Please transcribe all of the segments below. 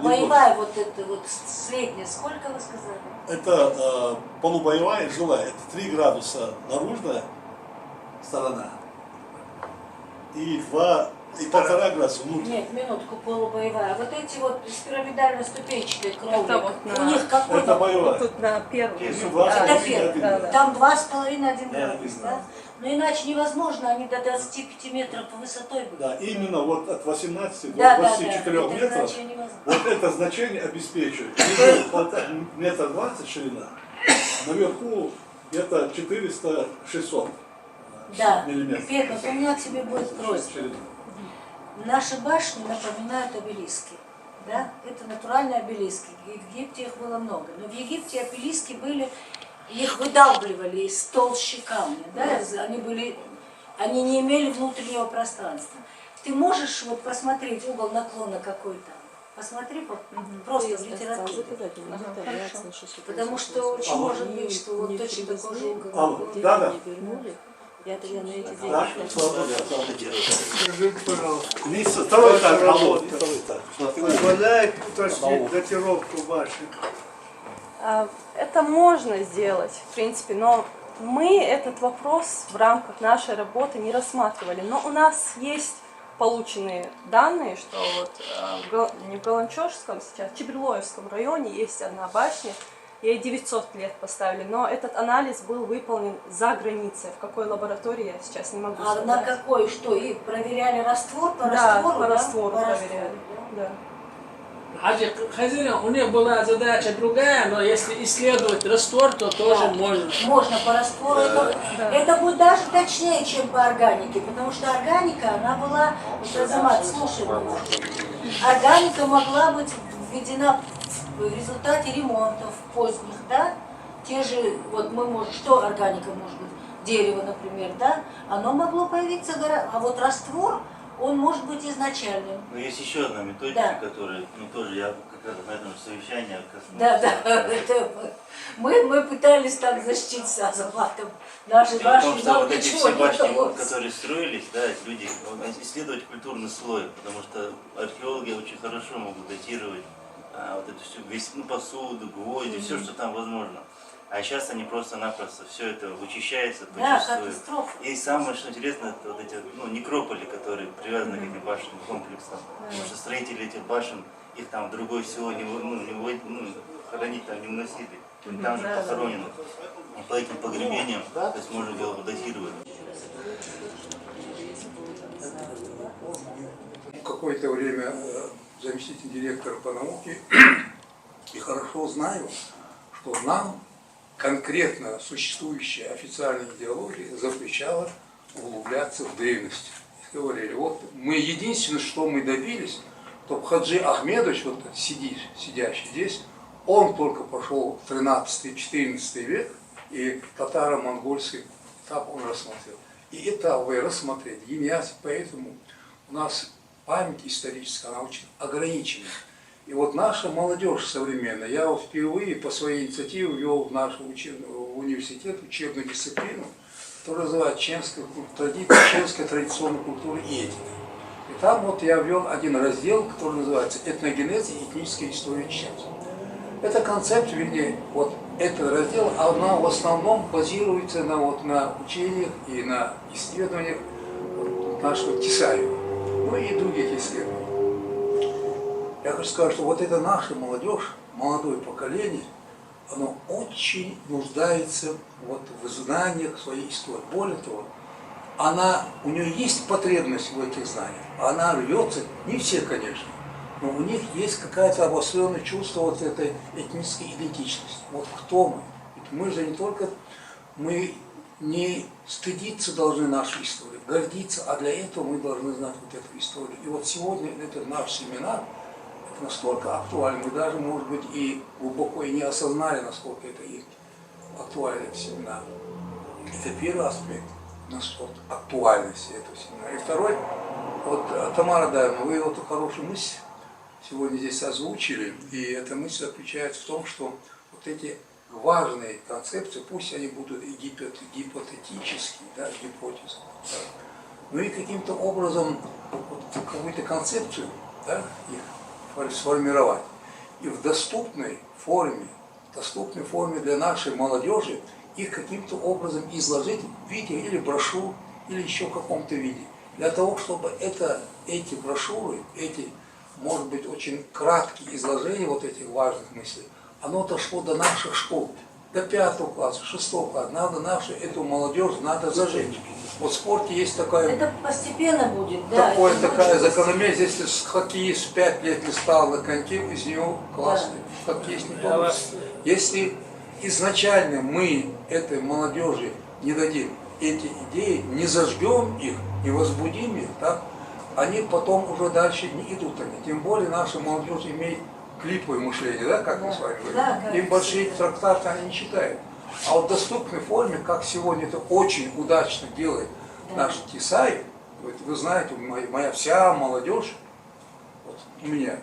боевая вот эта вот средняя, сколько вы сказали? Это полубоевая и жилая. Это 3 градуса наружная сторона и 1,5 градуса внутренняя. Нет, минутку, полубоевая. Вот эти вот с пирамидально-ступенчатой кровли, Это вот у них какой Это боевая. Тут на первом. Это первый. да, да. Там 2,5-1 градус, да. да? Но иначе невозможно, они до 25 метров высотой будут. Да, именно вот от 18 до Да, 24 это метров иначе невозможно. вот это значение обеспечивает. Внизу 1,20 м ширина, наверху где-то 400-600 Да, миллиметров. Петр, у меня к тебе будет просьба. Ширина. Наши башни напоминают обелиски. Да? Это натуральные обелиски. И в Египте их было много. Но в Египте обелиски были, их выдалбливали из толщи камня. Да? Они не имели внутреннего пространства. Ты можешь вот посмотреть угол наклона какой там? Посмотри просто в литературе. Потому что очень может быть, что вот точно такой же угол наклона. Да. Я тогда на эти деньги. Да? Скажите, пожалуйста, Второй этаж, второй этаж. позволяет уточнить датировку башен? Это можно сделать, в принципе, но мы этот вопрос в рамках нашей работы не рассматривали. Но у нас есть полученные данные, что вот не в Галанчожском сейчас, в Чеберлоевском районе есть одна башня, ей 900 лет поставили, но этот анализ был выполнен за границей. В какой лаборатории я сейчас не могу сказать. А на какой, что? И проверяли раствор по Да, раствору? по раствору По проверяли. Да. Хаджи Хазина, у них была задача другая, но если исследовать раствор, то тоже можно. Можно по раствору. Это будет даже точнее, чем по органике, потому что органика, она была, Азамат, слушай меня, органика могла быть введена в результате ремонтов поздних, да? Те же, вот мы можем, что органика может быть? Дерево, например, да? Оно могло появиться, а вот раствор, он может быть изначальным. Но есть еще одна методика, Да. которая, тоже я как раз на этом совещании Да, мы пытались так защититься Азаматом. Наши Дело в том, что нам вот эти ничего все не башни, удалось. которые строились, да, люди, исследовать культурный слой, потому что археологи очень хорошо могут датировать вот эту всю посуду, гвозди, все, что там возможно. А сейчас они просто-напросто все это вычищается, Да, почувствуют. катастрофа. И самое, что интересно, это вот эти некрополи, которые привязаны к этим башенным комплексам. Потому что строители этих башен, их там в другое село хоронить там не уносили. Там же похоронены. И по этим погребениям, то есть можно было бы датировать. Какое-то время заместитель директора по науке и хорошо знаю, что нам конкретно существующая официальная идеология запрещала углубляться в древность. И говорили, вот мы единственное, что мы добились, то Хаджи Ахмедович, вот сидящий здесь, он только пошел в 13-14 век, и татаро-монгольский этап он рассмотрел. И это вы рассмотреть, гениальность, поэтому у нас память историческая, она очень ограничена. И вот наша молодежь современная, я вот впервые по своей инициативе ввел в наш университет учебную дисциплину, которая называется «Чеченская традиционная культура и этика». И там вот я ввел один раздел, который называется «Этногенез и этническая история чеченцев». Это концепт, вернее, вот этот раздел, она в основном базируется на учениях и на исследованиях нашего Тесаева, ну и других исследований. Я хочу сказать, что вот эта наша молодежь, молодое поколение, оно очень нуждается вот в знаниях своей истории. Более того, у нее есть потребность в этих знаниях, она рвется, не все, конечно, но у них есть какое-то обостренное чувство вот этой этнической идентичности. Вот кто мы? Ведь мы же не только, мы не стыдиться должны нашей истории, гордиться, а для этого мы должны знать вот эту историю. И вот сегодня этот наш семинар, настолько актуально, мы даже, может быть, и глубоко и не осознали, насколько это и актуальный семинар. Это первый аспект актуальности этого семинара. И второй, вот Тамара Дарьевна, вы вот хорошую мысль сегодня здесь озвучили, и эта мысль заключается в том, что вот эти важные концепции, пусть они будут и гипотетические, да, гипотезы, да, но и каким-то образом вот, какую-то концепцию, да, их сформировать. и в доступной форме для нашей молодежи их каким-то образом изложить в виде или брошюр, или еще в каком-то виде. Для того, чтобы эти брошюры, эти, может быть, очень краткие изложения вот этих важных мыслей, оно дошло до наших школ, до 5 класса, 6 класса. Надо эту молодежь надо зажечь. Вот в спорте есть такая... Это постепенно будет, да. Такая закономерность, если хоккеист в 5 лет не стал на коньки, из него классный хоккеист не получится. Если изначально мы этой молодежи не дадим эти идеи, не зажгем их, не возбудим их, так, они потом уже дальше не идут. Тем более наша молодежь имеет клиповое мышление, да, как мы с вами говорим. Да, Им большие трактаты они не читают. А вот в доступной форме, как сегодня это очень удачно делает наш Тесаев, вы знаете, моя вся молодежь, вот у меня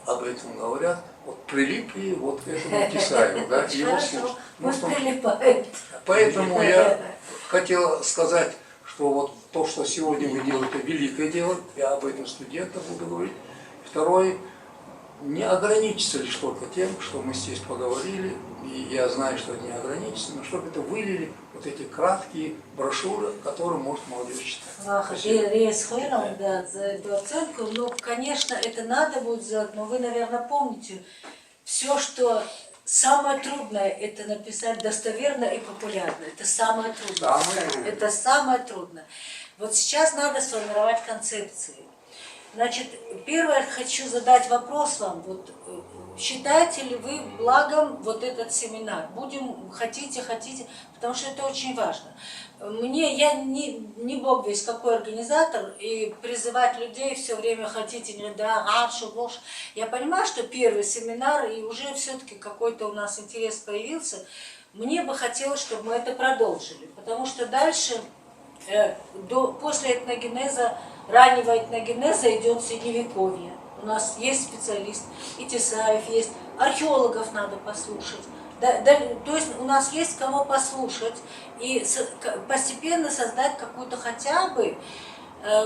об этом говорят, вот прилипли вот к этому Тесаеву, да, и его слушать. Пусть прилипает. Поэтому я хотел сказать, что вот то, что сегодня вы делаете, великое дело, я об этом студентам буду говорить. Второе, не ограничиться лишь только тем, что мы здесь поговорили, и я знаю, что не ограничиться, но чтобы это вылили вот эти краткие брошюры, которые может молодежь читать. Я схватила, да, за эту оценку, но, конечно, это надо будет сделать, но вы, наверное, помните, все, что самое трудное, это написать достоверно и популярно. Это самое трудное. Это самое трудное. Вот сейчас надо сформировать концепции. Значит, первое, хочу задать вопрос вам. Вот, считаете ли вы благом вот этот семинар? Будем, хотите, потому что это очень важно. Я не бог весь какой организатор, и призывать людей все время хотите, не да, раньше, больше. Я понимаю, что первый семинар, и уже все-таки какой-то у нас интерес появился. Мне бы хотелось, чтобы мы это продолжили, потому что дальше, после этногенеза, раннего этногенеза идет средневековье. У нас есть специалист, и Тесаев есть, археологов надо послушать. То есть у нас есть кого послушать и постепенно создать какую-то хотя бы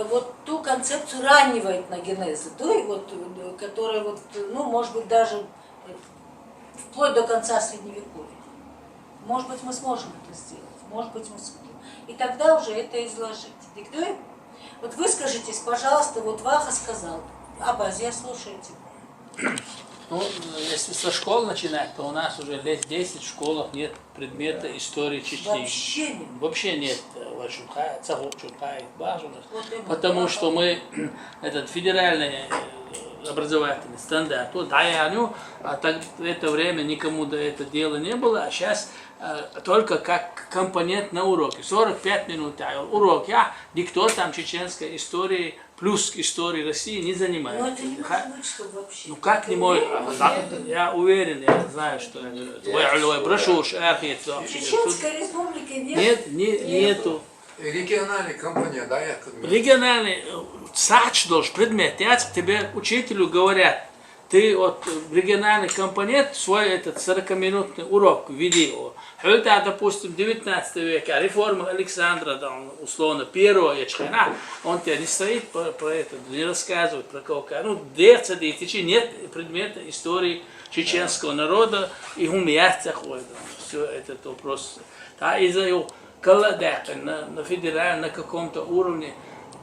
вот ту концепцию раннего этногенеза, которая, может быть, даже вплоть до конца средневековья. Может быть, мы сможем это сделать, может быть, мы сможем. И тогда уже это изложить. Диктуем? Вот выскажитесь, пожалуйста, вот Ваха сказал. Абазия, слушайте. Ну, если со школ начинать, то у нас уже лет 10 в школах нет предмета истории Чечни. Вообще нет. Потому что мы этот федеральный образовательный стандарт, а так в это время никому до этого дела не было, а сейчас только как компонент на уроке. 45 минут урок, никто там чеченской истории плюс к истории России не занимается. Но это не может быть, что вообще. Ну как не может? Я уверен, я знаю, что брошюр, Чеченской республики нет? Нету. Региональный компонент, да, я как бы. Региональный сач должен предмет. Тебе учителю говорят, ты вот региональный компонент, свой этот 40-минутный урок введи. Это, допустим, 19 века, реформа Александра, там, условно, первого Ячхана, он тебя не стоит про это, не рассказывает про кого. Ну, нет предмета истории чеченского народа, и все этот вопрос. Из-за его на федеральном, на каком-то уровне,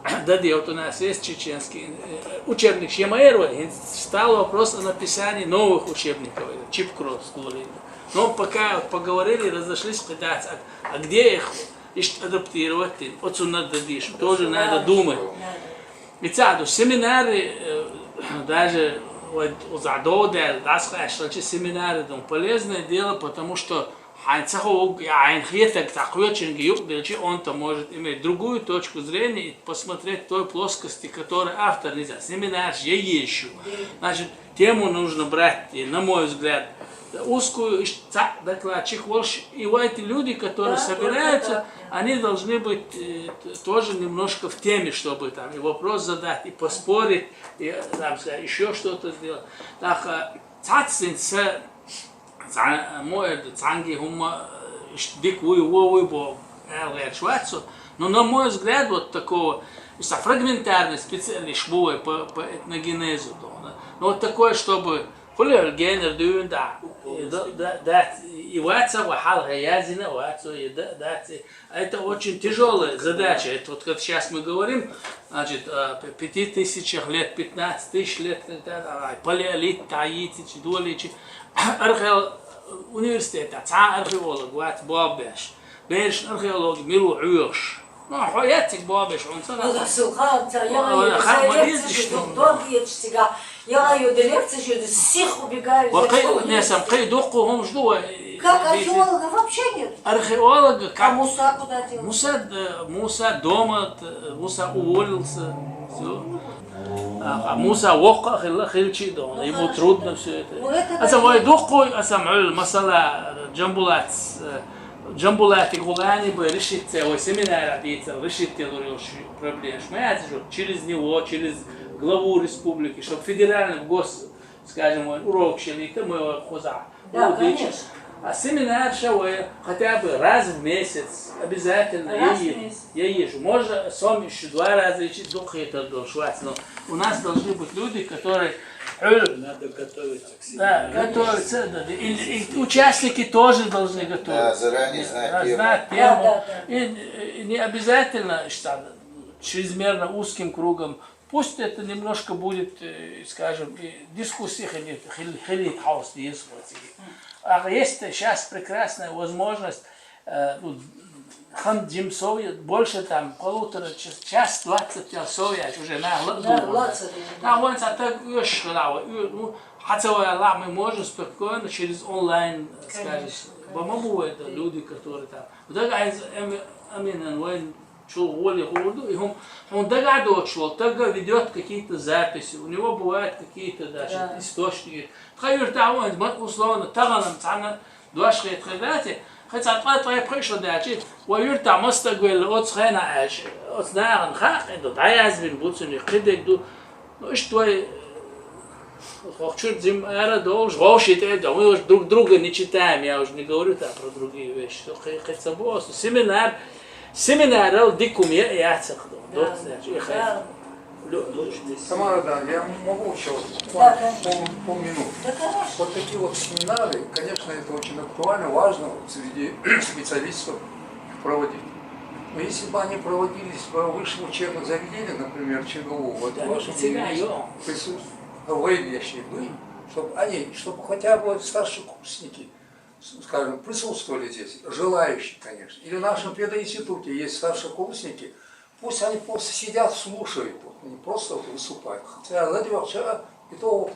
вот у нас есть чеченский учебник Шемаэрова, стал вопрос о написании новых учебников, Чипкрос. Но пока поговорили, разошлись пытаться, а где их адаптировать, отцу надо дышать, тоже надо думать. И семинары, даже у Задода, семинары, полезное дело, потому что он-то может иметь другую точку зрения и посмотреть той плоскости, которую автор не знает. Семинар я ищу. Значит, тему нужно брать, на мой взгляд, узкую докладчик. И вот эти люди, которые собираются, они должны быть тоже немножко в теме, чтобы там и вопрос задать, и поспорить, и там, еще что-то сделать. Так, цанги хума дикую бо но на мой взгляд вот такого фрагментарный специальный швой по этногенезу, но вот такое, чтобы كل الجينر دون ده يواتسا وحالها язина ватсо это очень тяжелая задача. Это вот как сейчас мы говорим, значит, 5000 лет, 15 тысяч лет, палеолит, таитич, дуалич, университет, археолог, ват бабеш, беш археолог, миру уйош. Ну, حياتك بابش عنصر. Ну, Сулхан, я лекции долгие чтига. Я ее до лекции всех убегаю. قي دقهم شنو Как археолога вообще нет. археолога А как Муса куда делся? Муса дома, Муса уволился, все. А Муса وقع خلشي дома, ему трудно все это. أسمع يدقوا أسمع المسألة جنبولات غولани бы решить целый семинар обидеться, решить тело проблем. Понимаете, что через него, через главу республики, чтобы федеральный скажем, урок шелита мы его хоза. Да, конечно. А семинар шауэ хотя бы раз в месяц обязательно я езжу. Можно сам еще 2 раза идти дух это дошвать, но у нас должны быть люди, которые Надо готовиться к себе. да, готовятся, да, и участники тоже должны готовиться. Да, заранее знать тему. Знать тему. Да. И не обязательно чрезмерно узким кругом. Пусть это немножко будет, скажем, дискуссии хилит хаус. А есть сейчас прекрасная возможность, больше там час 20 часов я уже на вот так хотя мы можем спокойно через онлайн, скажем, помогу это люди, которые там. وده عايز امين وين شغل يقولوا هم он догадывает, что тогда ведет какие-то записи, у него бывают какие-то даже источники. تخيل تعاون условно تغنم تعنا دوش خيط خداتي хотя طيب пришло дальше ويرتع مستقبل от خينا عاش от نار خاق это عايز بين بوتسن يقدك دو что хочу зим эра долж гошит это мы уже друг друга не читаем, я уже не говорю там про другие вещи. Хотя бы семинар дикум я цехну. Тамара, да, я могу еще полминуты. Да, конечно. Вот такие вот семинары, конечно, это очень актуально, важно среди специалистов проводить. Но если бы они проводились в высшем учебном заведении, например, ЧГУ, вот в вашем присутствии, военнящие были, чтобы хотя бы старшекурсники, скажем, присутствовали здесь, желающие, конечно. Или в нашем пединституте есть старшекурсники, пусть они просто сидят, слушают, не просто выступают. Хотя ради вообще и то